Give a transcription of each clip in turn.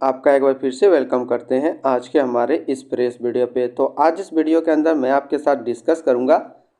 आपका एक बार फिर से वेलकम करते हैं आज के हमारे इस प्रेस वीडियो पे। तो आज इस वीडियो के अंदर मैं आपके साथ डिस्कस करूंगा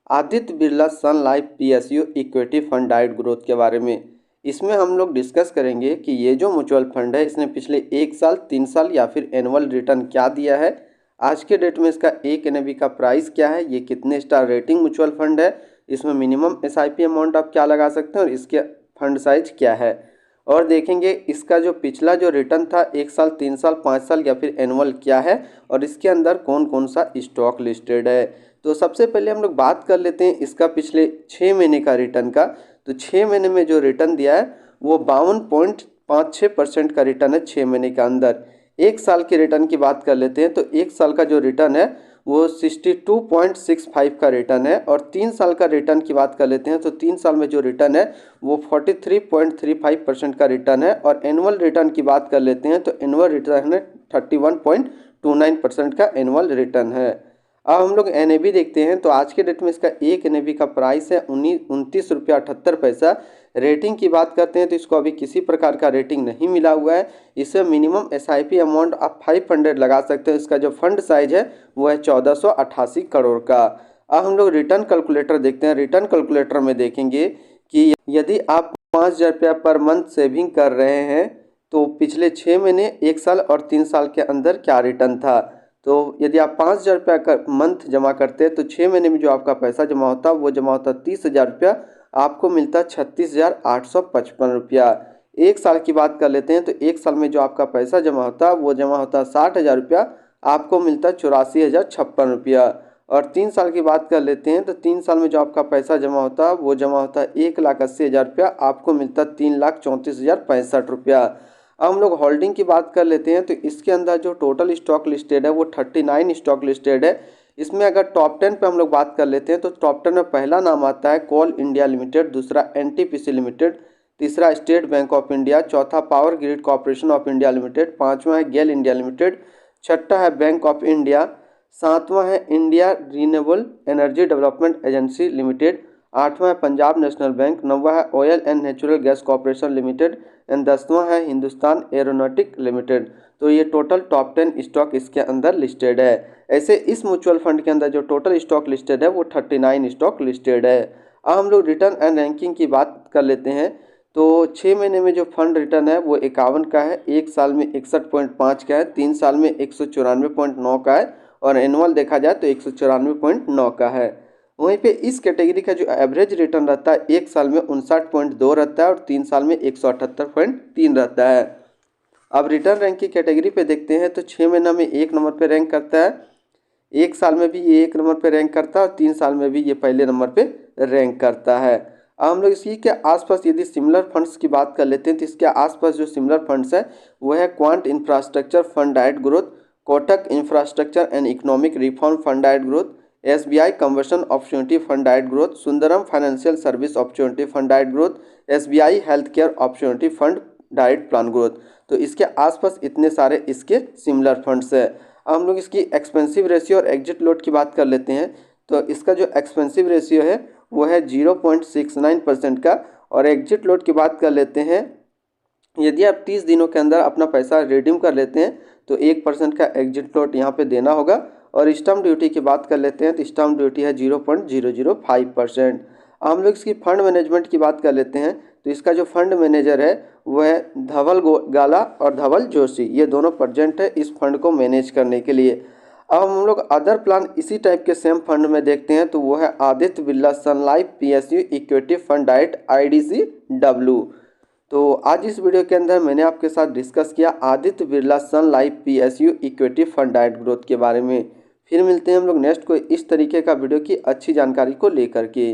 Aditya Birla Sun Life PSU equity fund डाइट ग्रोथ के बारे में। इसमें हम लोग डिस्कस करेंगे कि ये जो म्यूचुअल फंड है इसने पिछले 1 साल, 3 साल या फिर एनुअल रिटर्न क्या दिया है, आज के डेट में इसका एक एनएवी का प्राइस क्या है, ये कितने स्टार रेटिंग म्यूचुअल फंड है, इसमें मिनिमम एसआईपी अमाउंट आप क्या लगा सकते हैं और इसके फंड साइज क्या है, और देखेंगे इसका जो पिछला जो रिटर्न था 1 साल, 3 साल, 5 साल या फिर एनुअल क्या है और इसके अंदर कौन कौन सा स्टॉक लिस्टेड है। तो सबसे पहले हम लोग बात कर लेते हैं इसका पिछले 6 महीने का रिटर्न का। तो 6 महीने में जो रिटर्न दिया है वो 52.56% का रिटर्न है 6 महीने के अंदर। 1 साल के रिटर्न की बात कर लेते हैं तो 1 साल का जो रिटर्न है वो 62.65 का रिटर्न है, और 3 साल का रिटर्न की बात कर लेते हैं तो 3 साल में जो रिटर्न है वो 43.35% का रिटर्न है, और एनुअल रिटर्न की बात कर लेते हैं तो एनुअल रिटर्न है 31.29% का एनुअल रिटर्न है। अब हम लोग एनएवी देखते हैं तो आज के डेट में इसका एक एनएवी का प्राइस है 29.78 रुपये। रेटिंग की बात करते हैं तो इसको अभी किसी प्रकार का रेटिंग नहीं मिला हुआ है। इसमें मिनिमम एसआईपी अमाउंट आप 500 लगा सकते हैं। इसका जो फंड साइज है वो है 1488 करोड़ का। अब हम लोग रिटर्न कैलकुलेटर देखते हैं। रिटर्न कैलकुलेटर में देखेंगे कि यदि आप 5,000 रुपया पर मंथ सेविंग कर रहे हैं तो पिछले 6 महीने, 1 साल और 3 साल के अंदर क्या रिटर्न था। तो यदि आप 5,000 रुपया का मंथ जमा करते हैं तो 6 महीने में जो आपका पैसा जमा होता वो जमा होता 30,000 रुपया, आपको मिलता 36,855 रुपया। 1 साल की बात कर लेते हैं तो 1 साल में जो आपका पैसा जमा होता वो जमा होता 60,000 रुपया, आपको मिलता 84,056 रुपया। और 3 साल की बात कर लेते हैं तो 3 साल में जो आपका पैसा जमा होता वो जमा होता 1,80,000 रुपया, आपको मिलता 3,34,065 रुपया। अब हम लोग होल्डिंग की बात कर लेते हैं तो इसके अंदर जो टोटल स्टॉक लिस्टेड है वो 39 स्टॉक लिस्टेड है। इसमें अगर टॉप 10 पे हम लोग बात कर लेते हैं तो टॉप 10 में पहला नाम आता है कोल इंडिया लिमिटेड, दूसरा एनटीपीसी लिमिटेड, तीसरा स्टेट बैंक ऑफ इंडिया, चौथा power grid corporation of India limited, पाँचवा है गेल इंडिया लिमिटेड, छठा है बैंक ऑफ इंडिया, सातवां है India renewable energy development agency limited, आठवां है पंजाब नेशनल बैंक, नौवां है oil and natural gas corporation limited and 10वां है हिंदुस्तान एरोनॉटिक लिमिटेड। तो ये टोटल टॉप 10 स्टॉक इसके अंदर लिस्टेड है। ऐसे इस म्यूचुअल फंड के अंदर जो टोटल स्टॉक लिस्टेड है वो 39 स्टॉक लिस्टेड है। अब हम लोग रिटर्न एंड रैंकिंग की बात कर लेते हैं तो 6 महीने में जो फंड रिटर्न है वो 51 का है, 1 साल में 61.5 का है, 3 साल में 194.9 का है, और एनुअल देखा जाए तो 194.9 का है। वहीं पे इस कैटेगरी का जो एवरेज रिटर्न रहता है 1 साल में 59.2 रहता है और 3 साल में 178.3 रहता है। अब रिटर्न रैंक की कैटेगरी पे देखते हैं तो 6 महीना में 1 नंबर पे रैंक करता है, 1 साल में भी ये 1 नंबर पे रैंक करता है और 3 साल में भी ये पहले नंबर पे रैंक करता है। अब हम लोग इसी के आसपास यदि सिमिलर फंड्स की बात कर लेते हैं तो इसके आसपास जो सिमिलर फंड्स है वो है क्वांट इंफ्रास्ट्रक्चर फंड डाइट growth, Kotak infrastructure and economic reform fund डाइट growth, SBI conversion opportunity fund डाइट growth, Sundaram financial service opportunity fund डाइट growth, SBI health care opportunity fund diet plan growth. तो इसके आसपास इतने सारे इसके सिमिलर फंड्स है। अब हम लोग इसकी एक्सपेंसिव रेशियो और एग्जिट लोड की बात कर लेते हैं तो इसका जो एक्सपेंसिव रेशियो है वो है 0.69% का, और एग्जिट लोड की बात कर लेते हैं यदि आप 30 दिनों के अंदर अपना पैसा रिडीम कर लेते हैं तो 1% का एग्जिट लोड यहाँ पे देना होगा। और स्टैम्प ड्यूटी की बात कर लेते हैं तो स्टैम्प ड्यूटी है 0.005%। हम लोग इसकी फंड मैनेजमेंट की बात कर लेते हैं तो इसका जो फंड मैनेजर है वो है धवल गाला और धवल जोशी, ये दोनों प्रेजेंट है इस फंड को मैनेज करने के लिए। अब हम लोग अदर प्लान इसी टाइप के सेम फंड में देखते हैं तो वो है Aditya Birla Sun Life PSU equity fund डाइट IDCW। तो आज इस वीडियो के अंदर मैंने आपके साथ डिस्कस किया Aditya Birla Sun Life PSU equity fund डाइट ग्रोथ के बारे में। फिर मिलते हैं हम लोग नेक्स्ट कोई इस तरीके का वीडियो की अच्छी जानकारी को लेकर के।